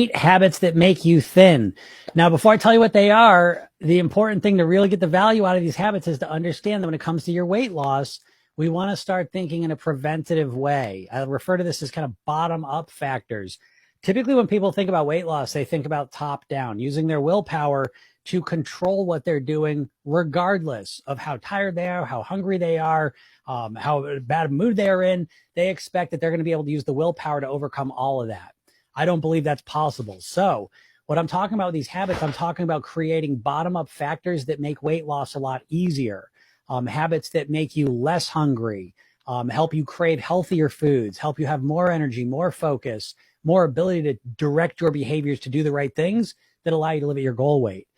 8 habits that make you thin. Now, before I tell you what they are, the important thing to really get the value out of these habits is to understand that when it comes to your weight loss, we want to start thinking in a preventative way. I refer to this as kind of bottom up factors. Typically, when people think about weight loss, they think about top down, using their willpower to control what they're doing, regardless of how tired they are, how hungry they are, how bad mood they are in. They expect that they're going to be able to use the willpower to overcome all of that. I don't believe that's possible. So what I'm talking about with these habits, I'm talking about creating bottom-up factors that make weight loss a lot easier. Habits that make you less hungry, help you crave healthier foods, help you have more energy, more focus, more ability to direct your behaviors to do the right things that allow you to live at your goal weight.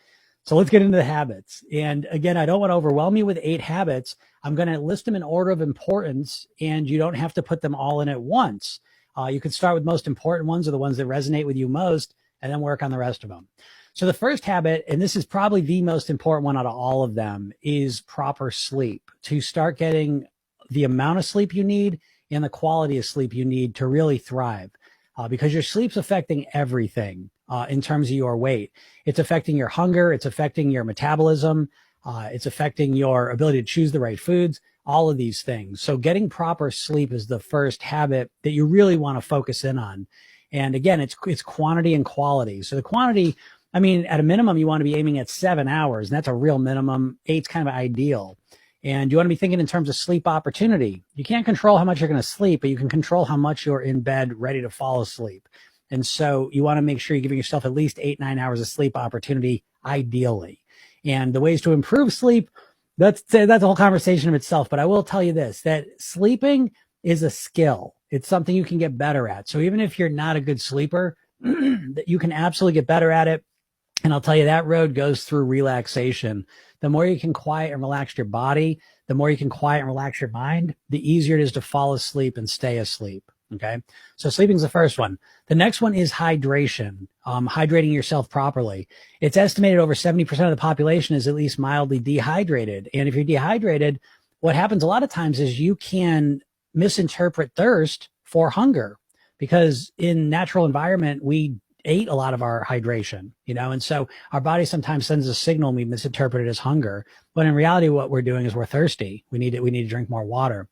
So let's get into the habits. And again, I don't want to overwhelm you with 8 habits. I'm going to list them in order of importance, and you don't have to put them all in at once. You could start with most important ones or the ones that resonate with you most, and then work on the rest of them. So the first habit, and this is probably the most important one out of all of them, is proper sleep. To start getting the amount of sleep you need and the quality of sleep you need to really thrive. Because your sleep's affecting everything in terms of your weight. It's affecting your hunger. It's affecting your metabolism. It's affecting your ability to choose the right foods. All of these things. So getting proper sleep is the first habit that you really want to focus in on. And again, it's quantity and quality. So the quantity, I mean, at a minimum, you want to be aiming at 7 hours, and that's a real minimum. 8's kind of ideal. And you want to be thinking in terms of sleep opportunity. You can't control how much you're going to sleep, but you can control how much you're in bed ready to fall asleep. And so you want to make sure you're giving yourself at least 8-9 hours of sleep opportunity, ideally. And the ways to improve sleep, that's a whole conversation of itself. But I will tell you this, that sleeping is a skill. It's something you can get better at. So even if you're not a good sleeper, that you can absolutely get better at it. And I'll tell you, that road goes through relaxation. The more you can quiet and relax your body, the more you can quiet and relax your mind, the easier it is to fall asleep and stay asleep. Okay. So sleeping's the first one. The next one is hydration, hydrating yourself properly. It's estimated over 70% of the population is at least mildly dehydrated. And if you're dehydrated, what happens a lot of times is you can misinterpret thirst for hunger, because in natural environment, we ate a lot of our hydration, and so our body sometimes sends a signal and we misinterpret it as hunger. But in reality, what we're doing is we're thirsty. We need to drink more water.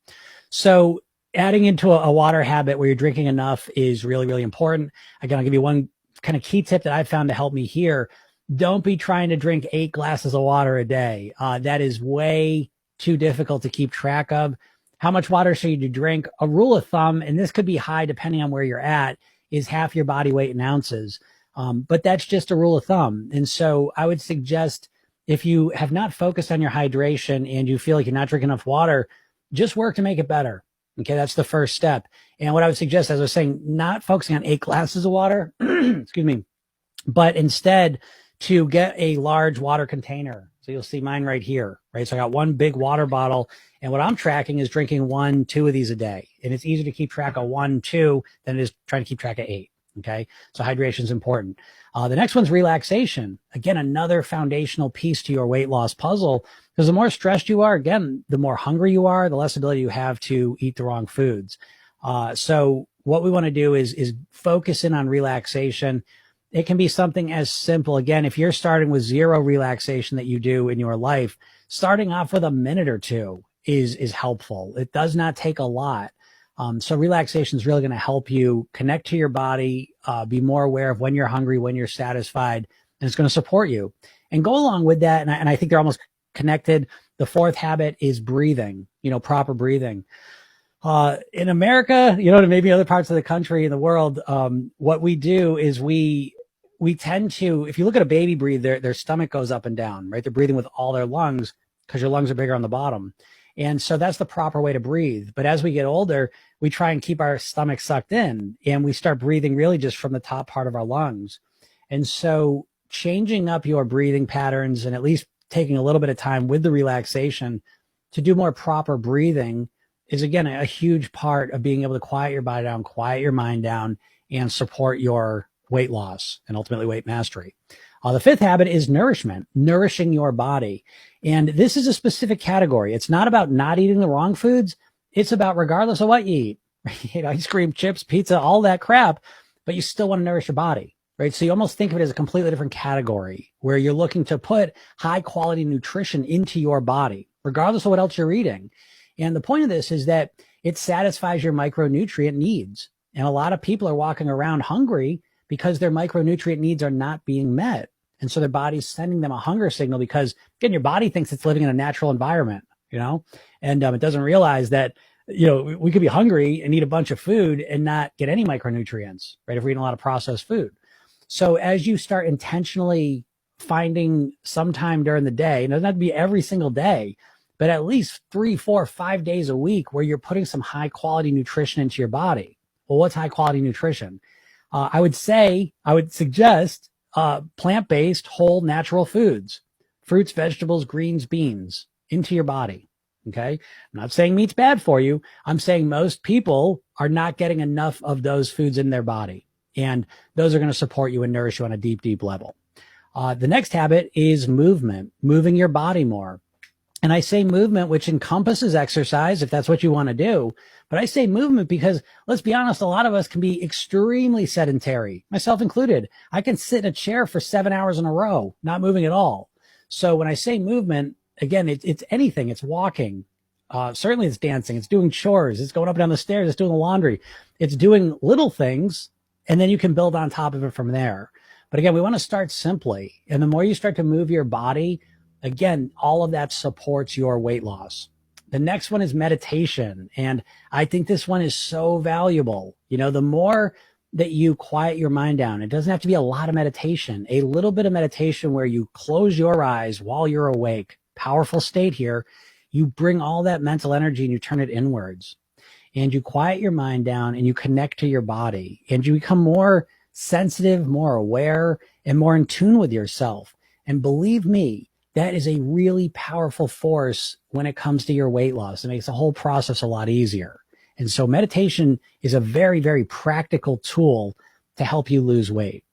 So adding into a water habit where you're drinking enough is really, really important. Again, I'll give you one kind of key tip that I've found to help me here. Don't be trying to drink 8 glasses of water a day. That is way too difficult to keep track of. How much water should you drink? A rule of thumb, and this could be high depending on where you're at, is half your body weight in ounces. But that's just a rule of thumb. And so I would suggest, if you have not focused on your hydration and you feel like you're not drinking enough water, just work to make it better. Okay, that's the first step. And what I would suggest, as I was saying, not focusing on 8 glasses of water, excuse me, but instead to get a large water container. So you'll see mine right here, right? So I got one big water bottle, and what I'm tracking is drinking 1-2 of these a day. And it's easier to keep track of 1-2 than it is trying to keep track of 8. Okay, so hydration is important. The next one's relaxation. Again, another foundational piece to your weight loss puzzle, because the more stressed you are, again, the more hungry you are, the less ability you have to eat the wrong foods. So what we want to do is focus in on relaxation. It can be something as simple. Again, if you're starting with 0 relaxation that you do in your life, starting off with a minute or 2 is helpful. It does not take a lot. So relaxation is really going to help you connect to your body, be more aware of when you're hungry, when you're satisfied, and it's going to support you. And go along with that, and I think they're almost connected. The 4th habit is breathing, proper breathing. In America, and maybe other parts of the country, in the world, what we do is we tend to, if you look at a baby breathe, their stomach goes up and down, right? They're breathing with all their lungs because your lungs are bigger on the bottom. And so that's the proper way to breathe. But as we get older, we try and keep our stomach sucked in, and we start breathing really just from the top part of our lungs. And so changing up your breathing patterns and at least taking a little bit of time with the relaxation to do more proper breathing is, again, a huge part of being able to quiet your body down, quiet your mind down, and support your weight loss and ultimately weight mastery. The 5th habit is nourishment, nourishing your body. And this is a specific category. It's not about not eating the wrong foods. It's about, regardless of what you eat, ice cream, chips, pizza, all that crap, but you still want to nourish your body. right? So you almost think of it as a completely different category where you're looking to put high quality nutrition into your body, regardless of what else you're eating. And the point of this is that it satisfies your micronutrient needs. And a lot of people are walking around hungry because their micronutrient needs are not being met. And so their body's sending them a hunger signal because, again, your body thinks it's living in a natural environment, and it doesn't realize that, we could be hungry and eat a bunch of food and not get any micronutrients, right? If we're eating a lot of processed food. So as you start intentionally finding some time during the day, and it doesn't have to be every single day, but at least 3, 4, 5 days a week where you're putting some high quality nutrition into your body. Well, what's high quality nutrition? I would suggest plant-based, whole, natural foods, fruits, vegetables, greens, beans into your body. Okay. I'm not saying meat's bad for you. I'm saying most people are not getting enough of those foods in their body. And those are going to support you and nourish you on a deep, deep level. The next habit is movement, moving your body more. And I say movement, which encompasses exercise, if that's what you want to do. But I say movement because, let's be honest, a lot of us can be extremely sedentary, myself included. I can sit in a chair for 7 hours in a row, not moving at all. So when I say movement, again, it's anything. It's walking. Certainly it's dancing. It's doing chores. It's going up and down the stairs. It's doing the laundry. It's doing little things. And then you can build on top of it from there. But again, we want to start simply. And the more you start to move your body, again, all of that supports your weight loss. The next one is meditation. And I think this one is so valuable. The more that you quiet your mind down, it doesn't have to be a lot of meditation, a little bit of meditation where you close your eyes while you're awake. Powerful state here. You bring all that mental energy and you turn it inwards. And you quiet your mind down and you connect to your body and you become more sensitive, more aware, and more in tune with yourself. And believe me, that is a really powerful force when it comes to your weight loss. It makes the whole process a lot easier. And so meditation is a very, very practical tool to help you lose weight.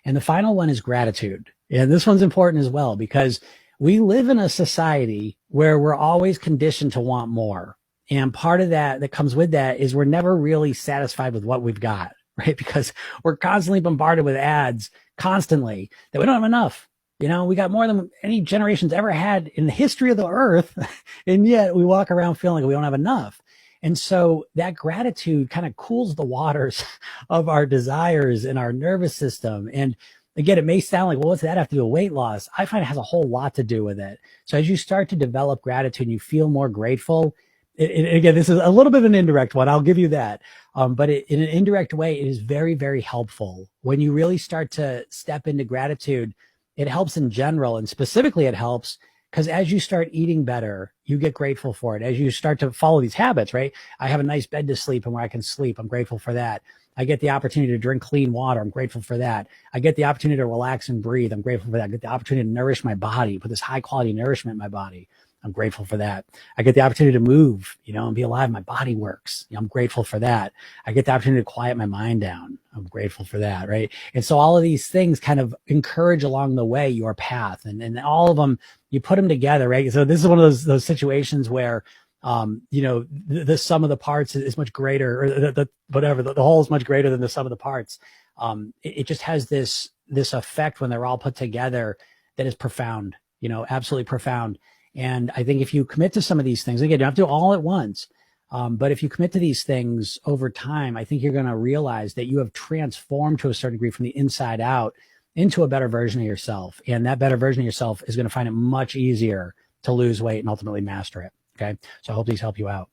And the final one is gratitude. And this one's important as well because we live in a society where we're always conditioned to want more. And part of that comes with that is we're never really satisfied with what we've got, right? Because we're constantly bombarded with ads constantly that we don't have enough. We got more than any generation's ever had in the history of the earth. And yet we walk around feeling like we don't have enough. And so that gratitude kind of cools the waters of our desires and our nervous system. And again, it may sound like, well, what's that have to do with weight loss? I find it has a whole lot to do with it. So as you start to develop gratitude and you feel more grateful, again, this is a little bit of an indirect one. I'll give you that. But in an indirect way, it is very, very helpful. When you really start to step into gratitude, it helps in general. And specifically, it helps because as you start eating better, you get grateful for it. As you start to follow these habits, right? I have a nice bed to sleep and where I can sleep. I'm grateful for that. I get the opportunity to drink clean water. I'm grateful for that. I get the opportunity to relax and breathe. I'm grateful for that. I get the opportunity to nourish my body, put this high quality nourishment in my body. I'm grateful for that. I get the opportunity to move, and be alive. My body works. I'm grateful for that. I get the opportunity to quiet my mind down. I'm grateful for that. Right. And so all of these things kind of encourage along the way your path and all of them, you put them together. Right. So this is one of those situations where, the sum of the parts is much greater, or the whole is much greater than the sum of the parts. It just has this effect when they're all put together that is profound, absolutely profound. And I think if you commit to some of these things, again, you don't have to do it all at once. But if you commit to these things over time, I think you're going to realize that you have transformed to a certain degree from the inside out into a better version of yourself. And that better version of yourself is going to find it much easier to lose weight and ultimately master it. Okay. So I hope these help you out.